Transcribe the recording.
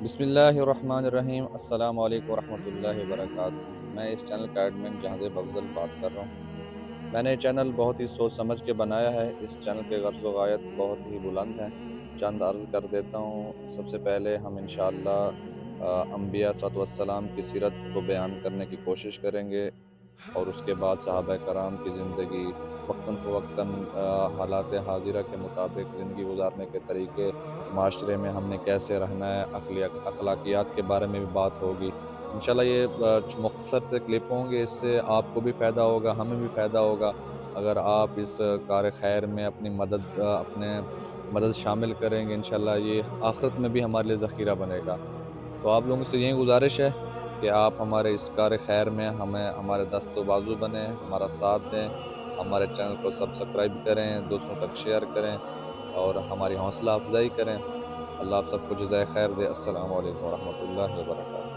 بسم اللہ الرحمن الرحیم۔ السلام علیکم ورحمۃ اللہ وبرکاتہ۔ میں اس چینل کا ایڈمن جہاں افضل بات کر رہا ہوں۔ میں نے یہ چینل بہت ہی سوچ سمجھ کے بنایا ہے۔ اس چینل کے غرض و غایت بہت ہی بلند ہیں، چند عرض کر دیتا ہوں۔ سب سے پہلے ہم انشاءاللہ انبیاء صلی اللہ علیہ وسلم کی سیرت کو بیان کرنے کی کوشش کریں گے، اور اس کے بعد صحابہ کرام کی زندگی، وقتاً فوقتاً حالات حاضرہ کے مطابق زندگی گزارنے کے طریقے، معاشرے میں ہم نے کیسے رہنا ہے، اخلاقیات کے بارے میں بھی بات ہوگی انشاءاللہ۔ یہ مختصر سے کلپ ہوں گے، اس سے آپ کو بھی فائدہ ہوگا، ہمیں بھی فائدہ ہوگا اگر آپ اس کار خیر میں اپنے مدد شامل کریں گے انشاءاللہ۔ یہ آخرت میں بھی ہمارے لیے ذخیرہ بنے گا۔ تو آپ لوگوں سے یہی گزارش ہے کہ آپ ہمارے اس کار خیر میں ہمارے دست و بازو بنیں، ہمارا ساتھ دیں، ہمارے چینل کو سبسکرائب کریں، دوسروں تک شیئر کریں اور ہماری حوصلہ افزائی کریں۔ اللہ آپ سب کو جزائے خیر دے۔ السلام علیکم ورحمۃ اللہ وبرکاتہ۔